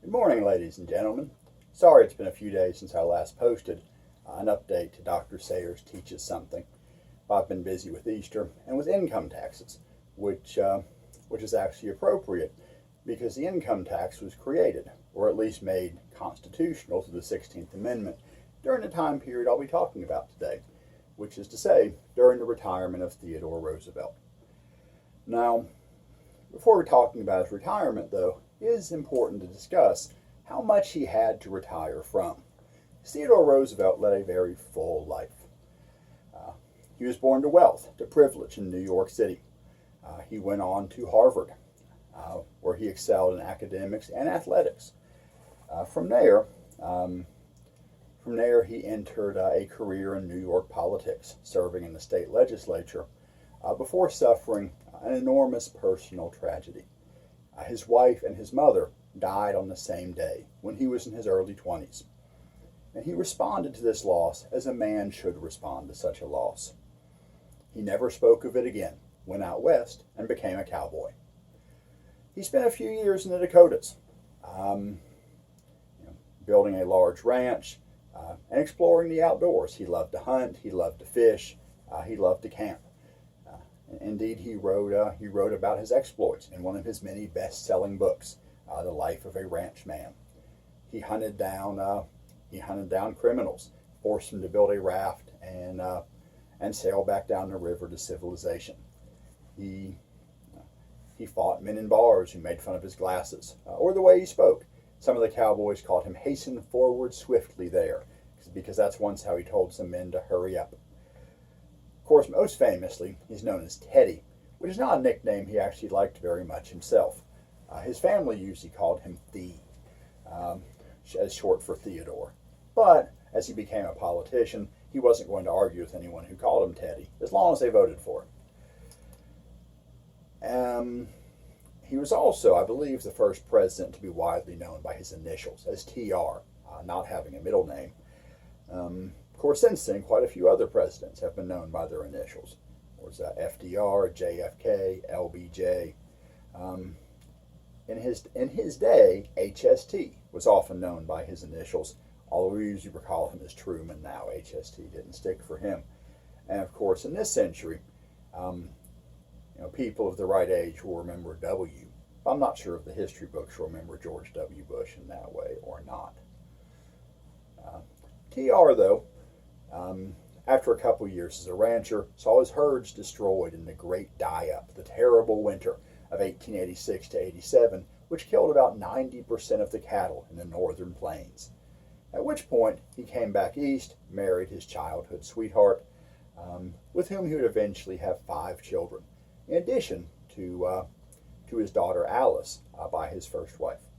Good morning, ladies and gentlemen. Sorry it's been a few days since I last posted an update to Dr. Sayers Teaches Something. I've been busy with Easter and with income taxes, which is actually appropriate because the income tax was created, or at least made constitutional through the 16th Amendment, during the time period I'll be talking about today, which is to say, during the retirement of Theodore Roosevelt. Now, before we're talking about his retirement, though, it is important to discuss how much he had to retire from. Theodore Roosevelt led a very full life. He was born to wealth, to privilege in New York City. He went on to Harvard, where he excelled in academics and athletics. From there, he entered a career in New York politics, serving in the state legislature, before suffering an enormous personal tragedy. His wife and his mother died on the same day when he was in his early 20s. And he responded to this loss as a man should respond to such a loss. He never spoke of it again, went out west, and became a cowboy. He spent a few years in the Dakotas, building a large ranch and exploring the outdoors. He loved to hunt, he loved to fish, he loved to camp. Indeed, he wrote about his exploits in one of his many best-selling books, The Life of a Ranch Man. He hunted down criminals, forced them to build a raft and sail back down the river to civilization. He fought men in bars who made fun of his glasses or the way he spoke. Some of the cowboys called him "Hasten forward swiftly there," because that's once how he told some men to hurry up. Of course, most famously, he's known as Teddy, which is not a nickname he actually liked very much himself. His family usually called him Thee, as short for Theodore. But as he became a politician, he wasn't going to argue with anyone who called him Teddy, as long as they voted for him. He was also, I believe, the first president to be widely known by his initials, as TR, not having a middle name. Of course, since then, quite a few other presidents have been known by their initials. There was FDR, JFK, LBJ. In his day, HST was often known by his initials, although we usually recall him as Truman now. HST didn't stick for him. And of course, in this century, people of the right age will remember W. I'm not sure if the history books will remember George W. Bush in that way or not. TR, though, after a couple years as a rancher, saw his herds destroyed in the Great Die-Up, the terrible winter of 1886 to 87, which killed about 90% of the cattle in the northern plains. At which point, he came back east, married his childhood sweetheart, with whom he would eventually have 5 children, in addition to his daughter Alice by his first wife.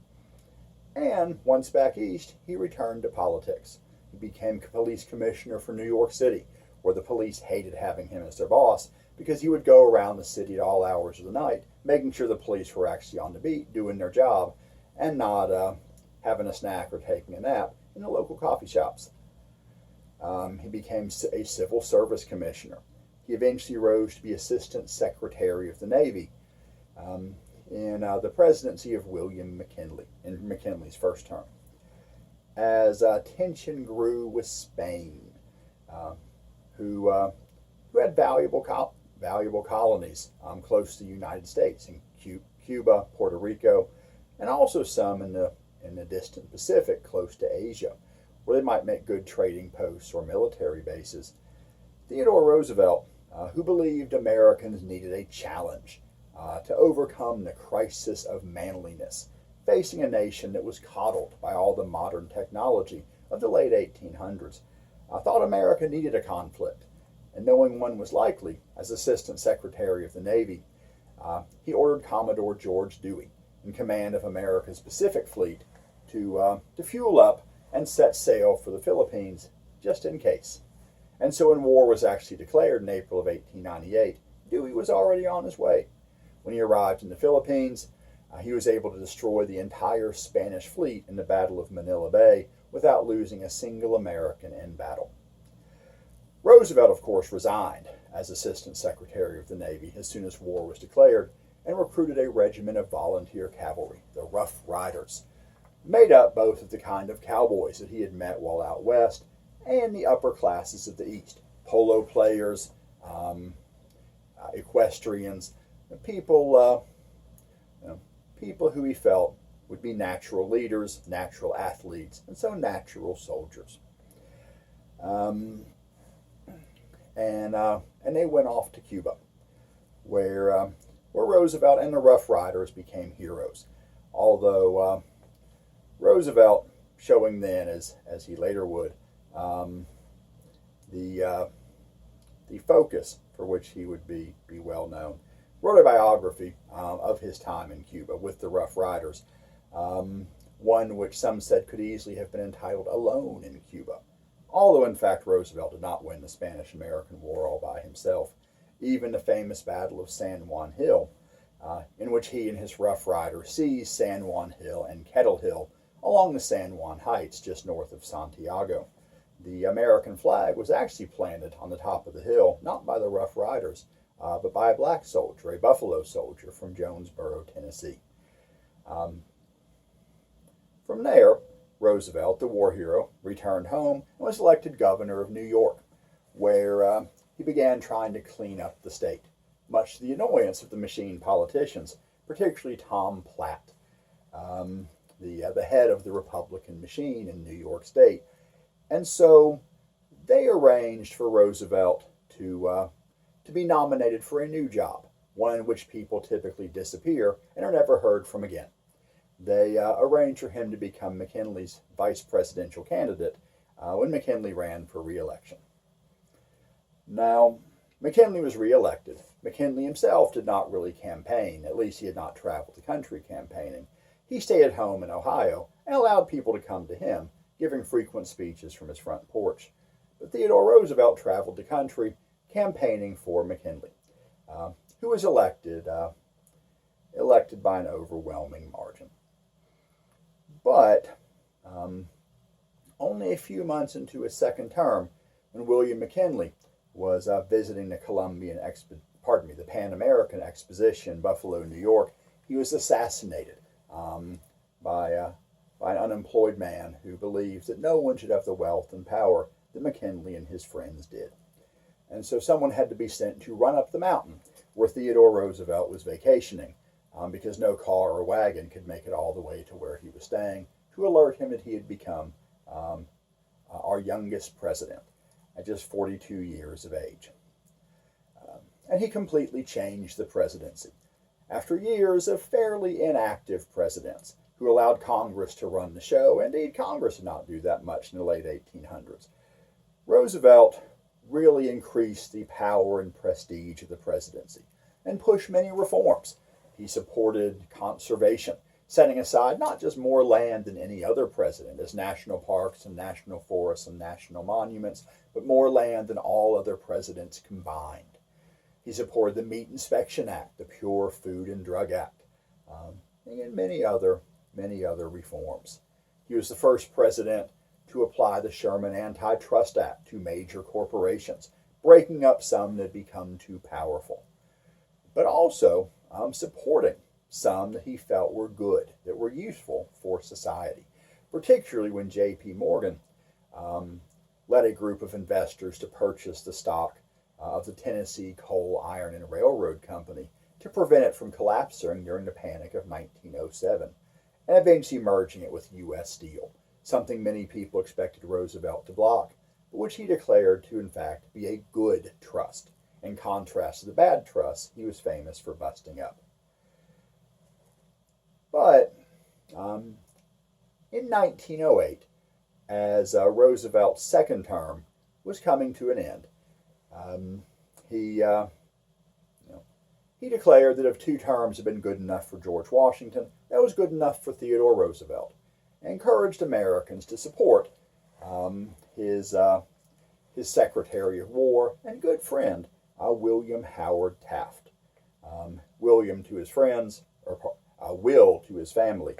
And once back east, he returned to politics. He became police commissioner for New York City, where the police hated having him as their boss because he would go around the city at all hours of the night, making sure the police were actually on the beat, doing their job, and not having a snack or taking a nap in the local coffee shops. He became a civil service commissioner. He eventually rose to be Assistant Secretary of the Navy in the presidency of William McKinley, in McKinley's first term. As tension grew with Spain, who had valuable colonies close to the United States in Cuba, Puerto Rico, and also some in the distant Pacific close to Asia, where they might make good trading posts or military bases. Theodore Roosevelt, who believed Americans needed a challenge to overcome the crisis of manliness, facing a nation that was coddled by all the modern technology of the late 1800s, thought America needed a conflict. And knowing one was likely, as Assistant Secretary of the Navy, he ordered Commodore George Dewey, in command of America's Pacific Fleet, to fuel up and set sail for the Philippines, just in case. And so when war was actually declared in April of 1898, Dewey was already on his way. When he arrived in the Philippines, he was able to destroy the entire Spanish fleet in the Battle of Manila Bay without losing a single American in battle. Roosevelt, of course, resigned as Assistant Secretary of the Navy as soon as war was declared and recruited a regiment of volunteer cavalry, the Rough Riders, made up both of the kind of cowboys that he had met while out west and the upper classes of the East, polo players, equestrians, people, people who he felt would be natural leaders, natural athletes, and so natural soldiers. Um, and they went off to Cuba, where Roosevelt and the Rough Riders became heroes. Although Roosevelt, showing then, as he later would, um, the focus for which he would be well known, wrote a biography of his time in Cuba with the Rough Riders, one which some said could easily have been entitled Alone in Cuba. Although, in fact, Roosevelt did not win the Spanish-American War all by himself. Even the famous Battle of San Juan Hill, in which he and his Rough Riders seized San Juan Hill and Kettle Hill along the San Juan Heights just north of Santiago. The American flag was actually planted on the top of the hill, not by the Rough Riders, but by a black soldier, a Buffalo soldier from Jonesboro, Tennessee. Um, from there, Roosevelt, the war hero, returned home and was elected governor of New York, where he began trying to clean up the state, much to the annoyance of the machine politicians, particularly Tom Platt, the head of the Republican machine in New York State. And so they arranged for Roosevelt to be nominated for a new job, one in which people typically disappear and are never heard from again. They arranged for him to become McKinley's vice presidential candidate when McKinley ran for re-election. Now, McKinley was re-elected. McKinley himself did not really campaign, at least he had not traveled the country campaigning. He stayed at home in Ohio and allowed people to come to him, giving frequent speeches from his front porch. But Theodore Roosevelt traveled the country campaigning for McKinley, who was elected by an overwhelming margin. But only a few months into his second term, when William McKinley was visiting the the Pan American Exposition, Buffalo, New York, he was assassinated by an unemployed man who believed that no one should have the wealth and power that McKinley and his friends did. And so someone had to be sent to run up the mountain where Theodore Roosevelt was vacationing, because no car or wagon could make it all the way to where he was staying, to alert him that he had become our youngest president at just 42 years of age. And he completely changed the presidency. After years of fairly inactive presidents who allowed Congress to run the show, indeed Congress did not do that much in the late 1800s, Roosevelt really increased the power and prestige of the presidency and pushed many reforms. He supported conservation, setting aside not just more land than any other president as national parks and national forests and national monuments, but more land than all other presidents combined. He supported the Meat Inspection Act, the Pure Food and Drug Act, and many other reforms. He was the first president to apply the Sherman Antitrust Act to major corporations, breaking up some that had become too powerful, but also supporting some that he felt were good, that were useful for society, particularly when J.P. Morgan led a group of investors to purchase the stock of the Tennessee Coal, Iron, and Railroad Company to prevent it from collapsing during the Panic of 1907, and eventually merging it with U.S. Steel, something many people expected Roosevelt to block, but which he declared to, in fact, be a good trust, in contrast to the bad trust he was famous for busting up. But in 1908, as Roosevelt's second term was coming to an end, he declared that if 2 terms had been good enough for George Washington, that was good enough for Theodore Roosevelt, and encouraged Americans to support his Secretary of War and good friend, William Howard Taft. William to his friends, or Will to his family,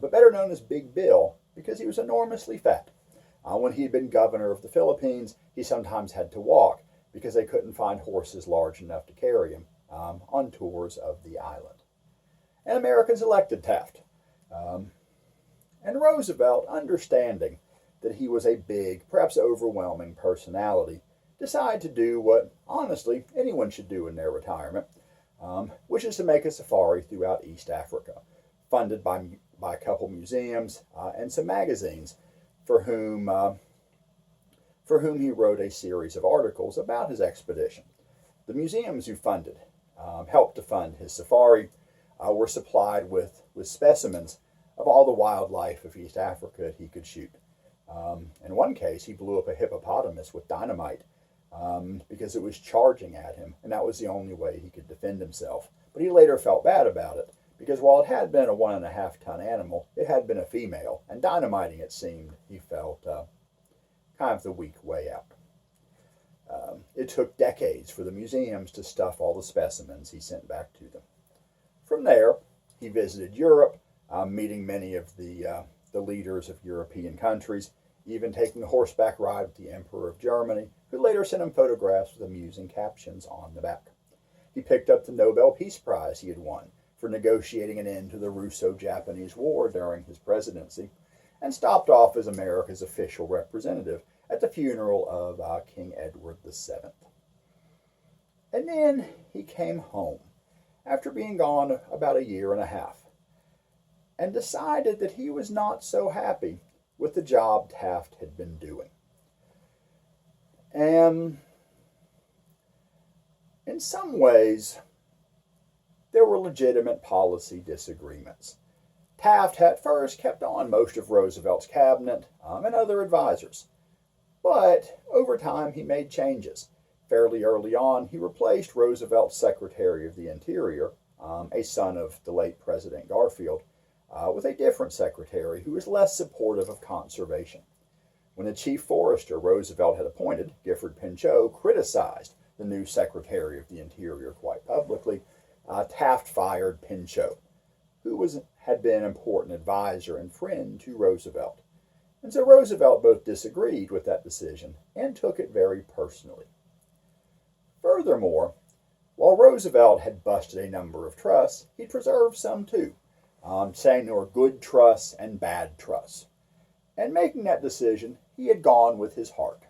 but better known as Big Bill because he was enormously fat. When he had been governor of the Philippines, he sometimes had to walk because they couldn't find horses large enough to carry him on tours of the island. And Americans elected Taft. And Roosevelt, understanding that he was a big, perhaps overwhelming personality, decided to do what, honestly, anyone should do in their retirement, which is to make a safari throughout East Africa, funded by a couple museums and some magazines for whom he wrote a series of articles about his expedition. The museums who helped to fund his safari were supplied with specimens of all the wildlife of East Africa he could shoot. In one case, he blew up a hippopotamus with dynamite because it was charging at him, and that was the only way he could defend himself. But he later felt bad about it, because while it had been a 1.5-ton animal, it had been a female, and dynamiting, it seemed, he felt kind of the weak way out. It took decades for the museums to stuff all the specimens he sent back to them. From there, he visited Europe, meeting many of the leaders of European countries, even taking a horseback ride with the Emperor of Germany, who later sent him photographs with amusing captions on the back. He picked up the Nobel Peace Prize he had won for negotiating an end to the Russo-Japanese War during his presidency, and stopped off as America's official representative at the funeral of King Edward VII. And then he came home, after being gone about 1.5 years, and decided that he was not so happy with the job Taft had been doing. And in some ways, there were legitimate policy disagreements. Taft at first kept on most of Roosevelt's cabinet and other advisors. But over time, he made changes. Fairly early on, he replaced Roosevelt's Secretary of the Interior, a son of the late President Garfield, with a different secretary who was less supportive of conservation. When the chief forester Roosevelt had appointed, Gifford Pinchot, criticized the new Secretary of the Interior quite publicly, Taft fired Pinchot, who had been an important advisor and friend to Roosevelt. And so Roosevelt both disagreed with that decision and took it very personally. Furthermore, while Roosevelt had busted a number of trusts, he preserved some too, saying there were good trusts and bad trusts. And making that decision, he had gone with his heart.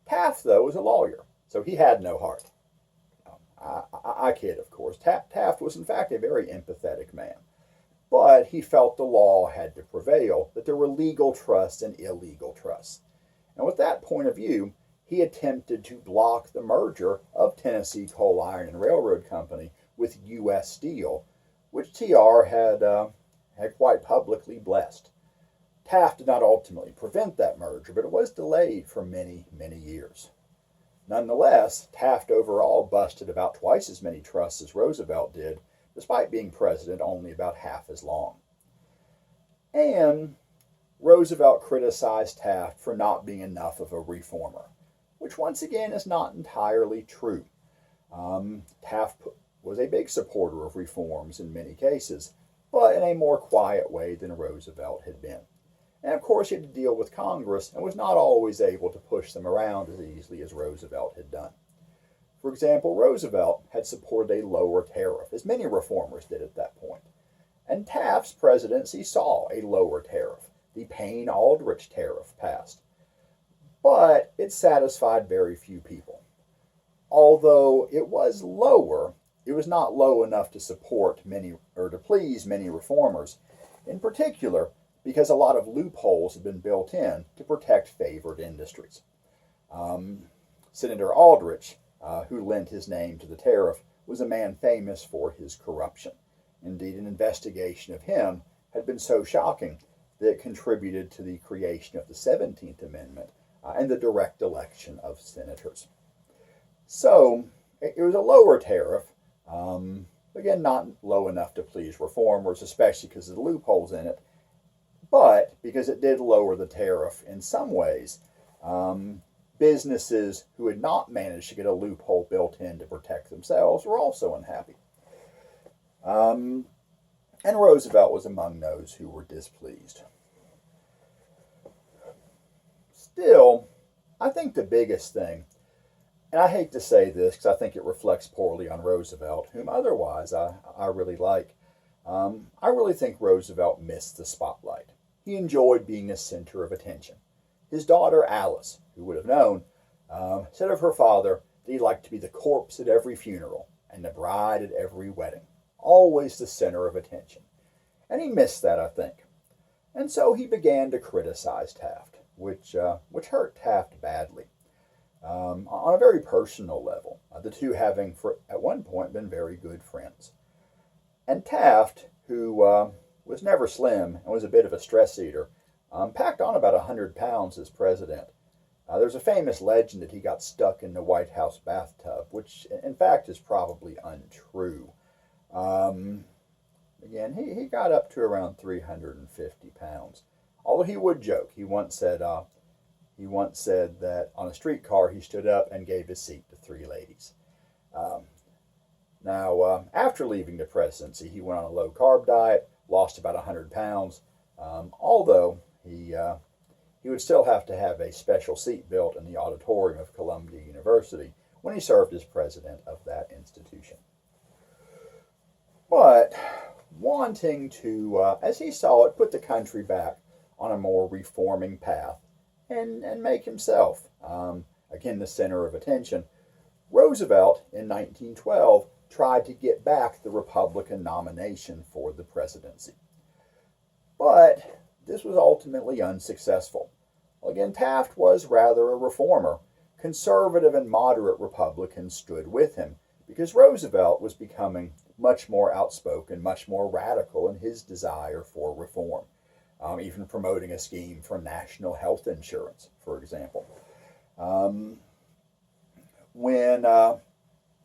Taft, though, was a lawyer, so he had no heart. I kid, of course. Taft was, in fact, a very empathetic man. But he felt the law had to prevail, that there were legal trusts and illegal trusts. And with that point of view, he attempted to block the merger of Tennessee Coal, Iron, and Railroad Company with U.S. Steel, which TR had quite publicly blessed. Taft did not ultimately prevent that merger, but it was delayed for many, many years. Nonetheless, Taft overall busted about twice as many trusts as Roosevelt did, despite being president only about half as long. And Roosevelt criticized Taft for not being enough of a reformer, which once again is not entirely true. Taft was a big supporter of reforms in many cases, but in a more quiet way than Roosevelt had been. And of course, he had to deal with Congress and was not always able to push them around as easily as Roosevelt had done. For example, Roosevelt had supported a lower tariff, as many reformers did at that point. And Taft's presidency saw a lower tariff, the Payne-Aldrich tariff, passed. But it satisfied very few people. Although it was lower, it was not low enough to support many, or to please many reformers, in particular because a lot of loopholes had been built in to protect favored industries. Senator Aldrich, who lent his name to the tariff, was a man famous for his corruption. Indeed, an investigation of him had been so shocking that it contributed to the creation of the 17th Amendment and the direct election of senators. So, it was a lower tariff, again, not low enough to please reformers, especially because of the loopholes in it, but because it did lower the tariff in some ways, businesses who had not managed to get a loophole built in to protect themselves were also unhappy. And Roosevelt was among those who were displeased. Still, I think the biggest thing, and I hate to say this because I think it reflects poorly on Roosevelt, whom otherwise I really like, I really think Roosevelt missed the spotlight. he enjoyed being the center of attention. His daughter Alice, who would have known, said of her father that he liked to be the corpse at every funeral and the bride at every wedding, always the center of attention. And he missed that, I think. And so he began to criticize Taft, which hurt Taft badly. On a very personal level, the two having at one point been very good friends. And Taft, who was never slim and was a bit of a stress eater, packed on about 100 pounds as president. There's a famous legend that he got stuck in the White House bathtub, which in fact is probably untrue. Again, he got up to around 350 pounds. Although he would joke, he once said that on a streetcar he stood up and gave his seat to three ladies. Now, after leaving the presidency, he went on a low-carb diet, lost about 100 pounds, although he would still have to have a special seat built in the auditorium of Columbia University when he served as president of that institution. But wanting to, as he saw it, put the country back on a more reforming path and make himself, again, the center of attention, Roosevelt in 1912 tried to get back the Republican nomination for the presidency. But this was ultimately unsuccessful. Well, again, Taft was rather a reformer. Conservative and moderate Republicans stood with him because Roosevelt was becoming much more outspoken, much more radical in his desire for reform, even promoting a scheme for national health insurance, for example. When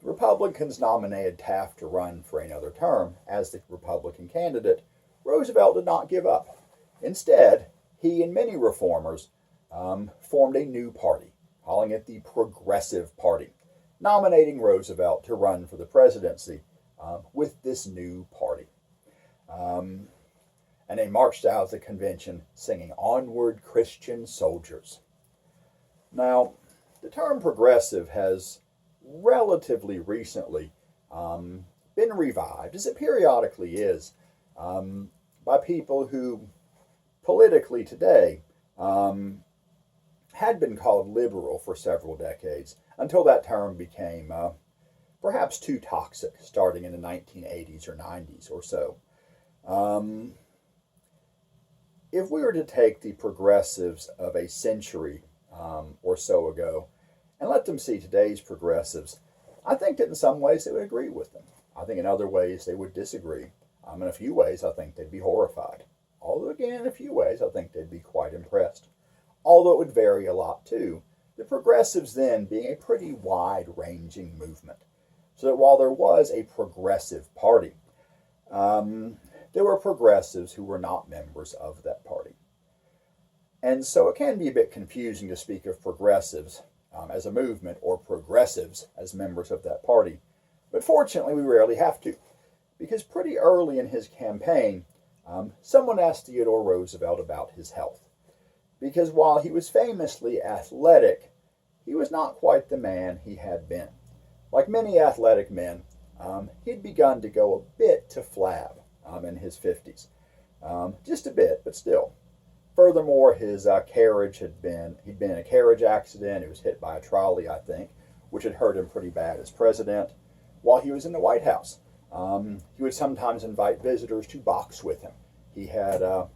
Republicans nominated Taft to run for another term as the Republican candidate, Roosevelt did not give up. Instead, he and many reformers formed a new party, calling it the Progressive Party, nominating Roosevelt to run for the presidency with this new party. And they marched out of the convention singing "Onward, Christian Soldiers." Now, the term progressive has relatively recently been revived, as it periodically is, by people who politically today had been called liberal for several decades, until that term became perhaps too toxic, starting in the 1980s or 90s or so. If we were to take the progressives of a century or so ago and let them see today's progressives, I think that in some ways they would agree with them. I think in other ways they would disagree. In a few ways, I think they'd be horrified. Although, again, in a few ways, I think they'd be quite impressed. Although it would vary a lot, too. The progressives then being a pretty wide-ranging movement. So that while there was a progressive party, there were progressives who were not members of that party. And so it can be a bit confusing to speak of progressives as a movement or progressives as members of that party. But fortunately, we rarely have to. Because pretty early in his campaign, someone asked Theodore Roosevelt about his health. Because while he was famously athletic, he was not quite the man he had been. Like many athletic men, he'd begun to go a bit to flab in his 50s. Just a bit, but still. Furthermore, his he'd been in a carriage accident. He was hit by a trolley, I think, which had hurt him pretty bad as president. While he was in the White House, he would sometimes invite visitors to box with him. He had a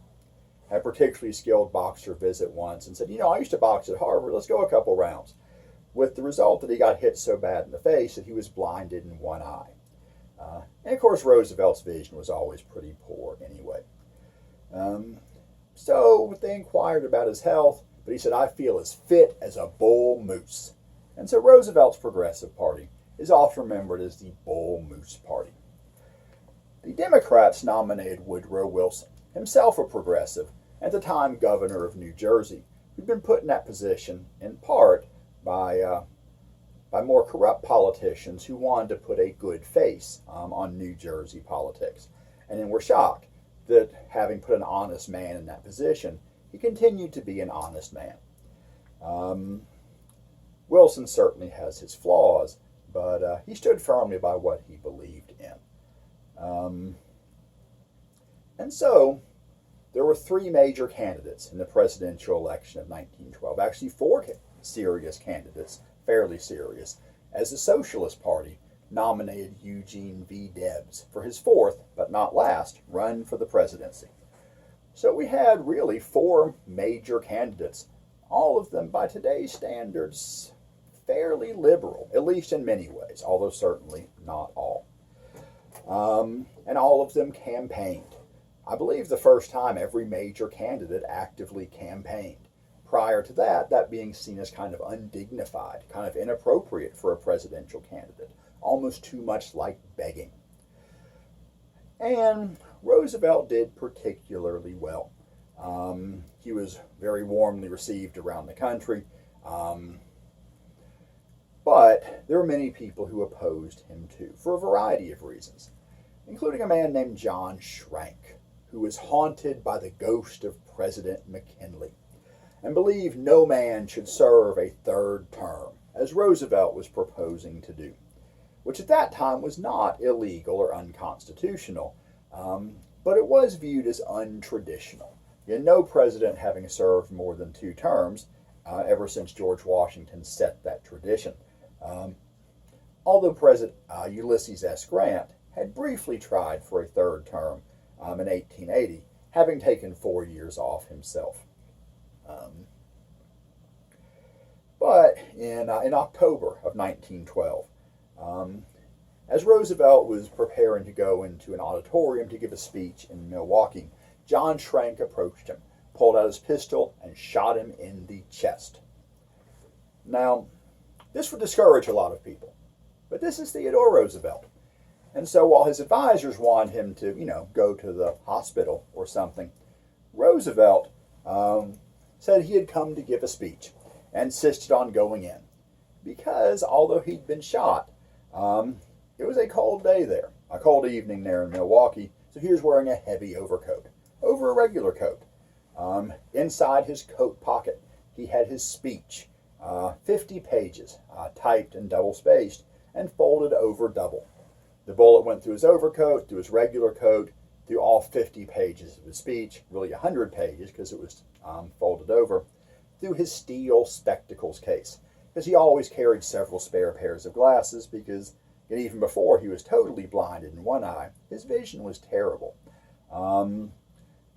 particularly skilled boxer visit once and said, I used to box at Harvard. Let's go a couple rounds. With the result that he got hit so bad in the face that he was blinded in one eye. And of course, Roosevelt's vision was always pretty poor anyway. So they inquired about his health, but he said, I feel as fit as a bull moose. And so Roosevelt's Progressive Party is often remembered as the Bull Moose Party. The Democrats nominated Woodrow Wilson, himself a progressive, at the time governor of New Jersey, who'd been put in that position in part by more corrupt politicians who wanted to put a good face on New Jersey politics, and then were shocked that having put an honest man in that position, he continued to be an honest man. Wilson certainly has his flaws, but he stood firmly by what he believed in. And so there were three major candidates in the presidential election of 1912. Actually, four serious candidates, fairly serious, as the Socialist Party nominated Eugene V. Debs for his fourth, but not last, run for the presidency. So we had really four major candidates, all of them by today's standards fairly liberal, at least in many ways, although certainly not all. And all of them campaigned. I believe the first time every major candidate actively campaigned. Prior to that, that being seen as kind of undignified, kind of inappropriate for a presidential candidate, almost too much like begging. And Roosevelt did particularly well. He was very warmly received around the country, but there were many people who opposed him too, for a variety of reasons, including a man named John Schrank, who was haunted by the ghost of President McKinley, and believed no man should serve a third term, as Roosevelt was proposing to do, which at that time was not illegal or unconstitutional, but it was viewed as untraditional. No president having served more than 2 terms ever since George Washington set that tradition. Although President Ulysses S. Grant had briefly tried for a third term in 1880, having taken 4 years off himself. But in October of 1912, as Roosevelt was preparing to go into an auditorium to give a speech in Milwaukee, John Schrank approached him, pulled out his pistol, and shot him in the chest. Now, this would discourage a lot of people, but this is Theodore Roosevelt. And so while his advisors wanted him to, go to the hospital or something, Roosevelt said he had come to give a speech and insisted on going in. Because although he'd been shot, it was a cold day there, a cold evening there in Milwaukee, so he was wearing a heavy overcoat over a regular coat. Inside his coat pocket, he had his speech, 50 pages, typed and double-spaced, and folded over double. The bullet went through his overcoat, through his regular coat, through all 50 pages of his speech, really 100 pages because it was folded over, through his steel spectacles case, because he always carried several spare pairs of glasses because even before he was totally blinded in one eye, his vision was terrible.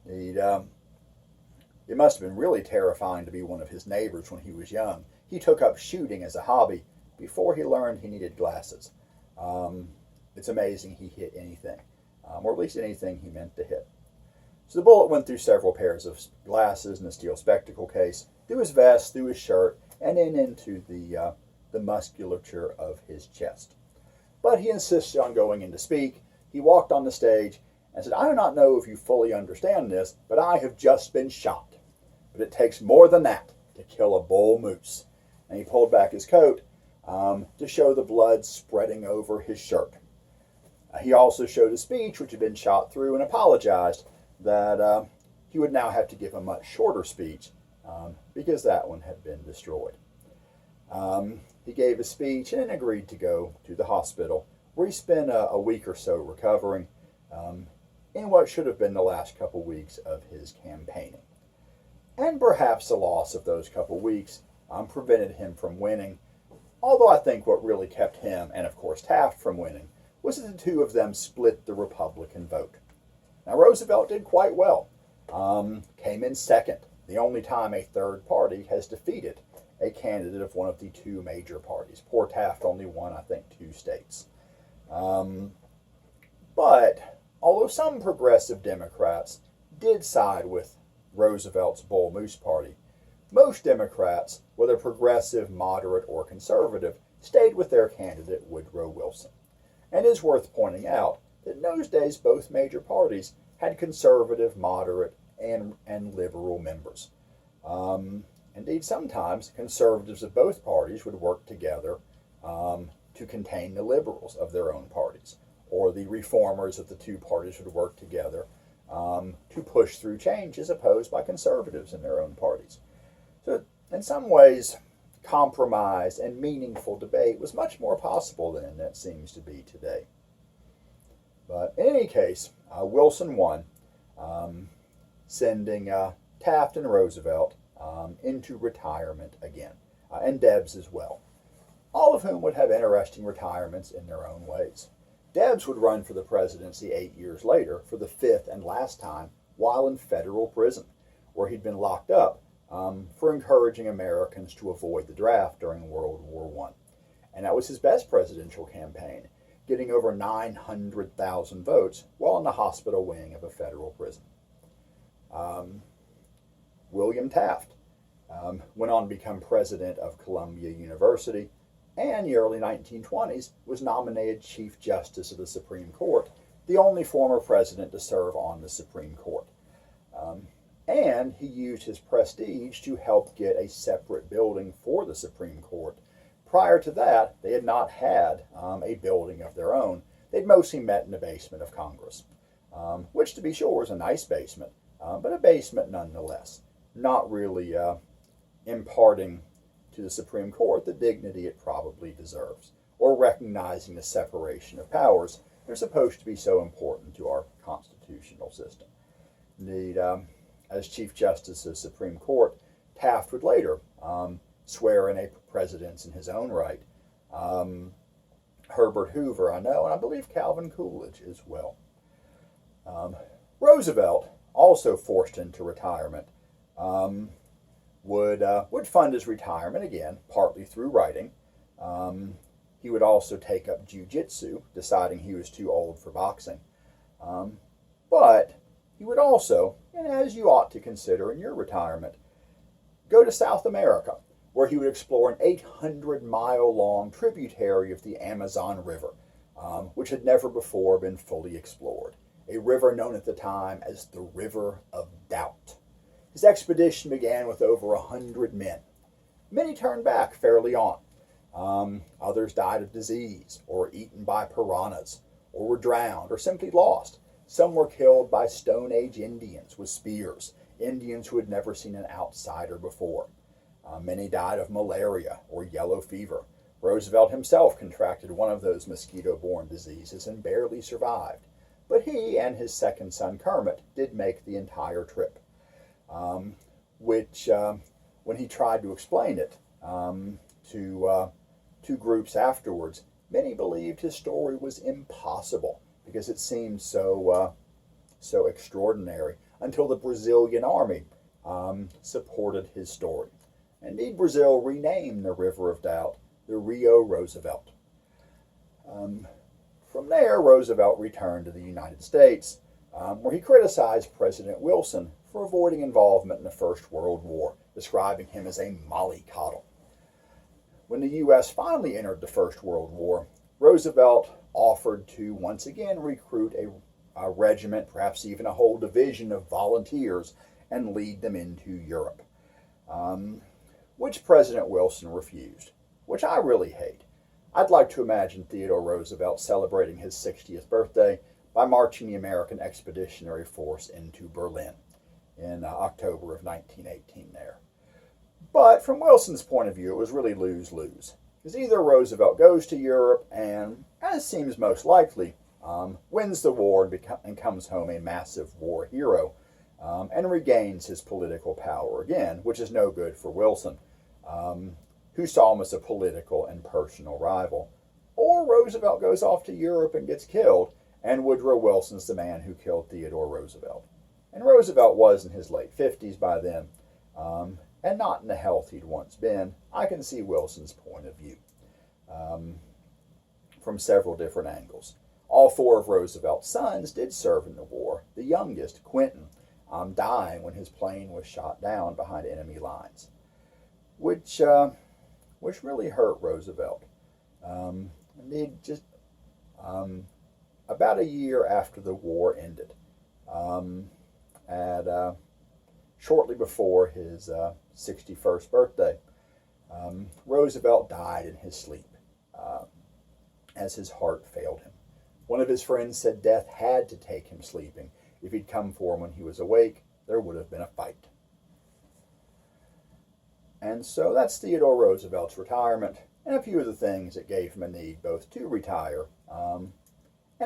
It must have been really terrifying to be one of his neighbors when he was young. He took up shooting as a hobby before he learned he needed glasses. It's amazing he hit anything, or at least anything he meant to hit. So the bullet went through several pairs of glasses in the steel spectacle case, through his vest, through his shirt, and into the musculature of his chest. But he insisted on going in to speak. He walked on the stage and said, "I do not know if you fully understand this, but I have just been shot. But it takes more than that to kill a bull moose." And he pulled back his coat to show the blood spreading over his shirt. He also showed his speech, which had been shot through, and apologized that he would now have to give a much shorter speech because that one had been destroyed. He gave his speech and then agreed to go to the hospital, where he spent a week or so recovering in what should have been the last couple weeks of his campaigning. And perhaps the loss of those couple weeks prevented him from winning, although I think what really kept him, and of course Taft, from winning was that the two of them split the Republican vote. Now Roosevelt did quite well, came in second, the only time a third party has defeated a candidate of one of the two major parties. Poor Taft only won, I think, 2 states. But although some progressive Democrats did side with Roosevelt's Bull Moose Party, most Democrats, whether progressive, moderate, or conservative, stayed with their candidate, Woodrow Wilson. And it is worth pointing out that in those days both major parties had conservative, moderate, and liberal members. Indeed, sometimes conservatives of both parties would work together to contain the liberals of their own parties, or the reformers of the two parties would work together to push through changes opposed by conservatives in their own parties. So in some ways, compromise and meaningful debate was much more possible then than it seems to be today. But in any case, Wilson won. sending Taft and Roosevelt into retirement again, and Debs as well, all of whom would have interesting retirements in their own ways. Debs would run for the presidency 8 years later for the fifth and last time while in federal prison, where he'd been locked up for encouraging Americans to avoid the draft during World War I. And that was his best presidential campaign, getting over 900,000 votes while in the hospital wing of a federal prison. William Taft went on to become president of Columbia University, and in the early 1920s was nominated Chief Justice of the Supreme Court, the only former president to serve on the Supreme Court. And he used his prestige to help get a separate building for the Supreme Court. Prior to that, they had not had a building of their own. They'd mostly met in the basement of Congress, which, to be sure, was a nice basement, but a basement nonetheless, not really imparting to the Supreme Court the dignity it probably deserves, or recognizing the separation of powers that are supposed to be so important to our constitutional system. Indeed, as Chief Justice of the Supreme Court, Taft would later swear in a presidents in his own right. Herbert Hoover, I know, and I believe Calvin Coolidge as well. Roosevelt, also forced into retirement, would fund his retirement again, partly through writing. He would also take up jiu-jitsu, deciding he was too old for boxing. But he would also, and as you ought to consider in your retirement, go to South America, where he would explore an 800-mile-long tributary of the Amazon River, which had never before been fully explored, a river known at the time as the River of Doubt. His expedition began with over 100 men. Many turned back fairly on. Others died of disease, or were eaten by piranhas, or were drowned, or simply lost. Some were killed by Stone Age Indians with spears, Indians who had never seen an outsider before. Many died of malaria or yellow fever. Roosevelt himself contracted one of those mosquito-borne diseases and barely survived. But he and his second son Kermit did make the entire trip, which, when he tried to explain it to groups afterwards, many believed his story was impossible because it seemed so extraordinary, until the Brazilian army supported his story. Indeed, Brazil renamed the River of Doubt the Rio Roosevelt. From there, Roosevelt returned to the United States, where he criticized President Wilson for avoiding involvement in the First World War, describing him as a mollycoddle. When the U.S. finally entered the First World War, Roosevelt offered to once again recruit a regiment, perhaps even a whole division of volunteers, and lead them into Europe, which President Wilson refused, which I really hate. I'd like to imagine Theodore Roosevelt celebrating his 60th birthday by marching the American Expeditionary Force into Berlin in October of 1918 there. But from Wilson's point of view, it was really lose-lose. Because either Roosevelt goes to Europe and, as seems most likely, wins the war and comes home a massive war hero, and regains his political power again, which is no good for Wilson, who saw him as a political and personal rival. Or Roosevelt goes off to Europe and gets killed, and Woodrow Wilson's the man who killed Theodore Roosevelt. And Roosevelt was in his late 50s by then, and not in the health he'd once been. I can see Wilson's point of view from several different angles. All four of Roosevelt's sons did serve in the war, the youngest, Quentin, dying when his plane was shot down behind enemy lines, which really hurt Roosevelt. Indeed, just about a year after the war ended, shortly before his 61st birthday, Roosevelt died in his sleep as his heart failed him. One of his friends said death had to take him sleeping. If he'd come for him when he was awake, there would have been a fight. And so that's Theodore Roosevelt's retirement, and a few of the things that gave him a need both to retire and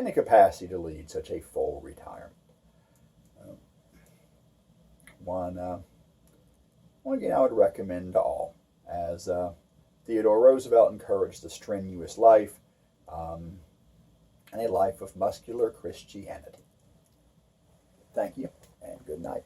the capacity to lead such a full retirement. one again I would recommend to all, as Theodore Roosevelt encouraged a strenuous life and a life of muscular Christianity. Thank you, and good night.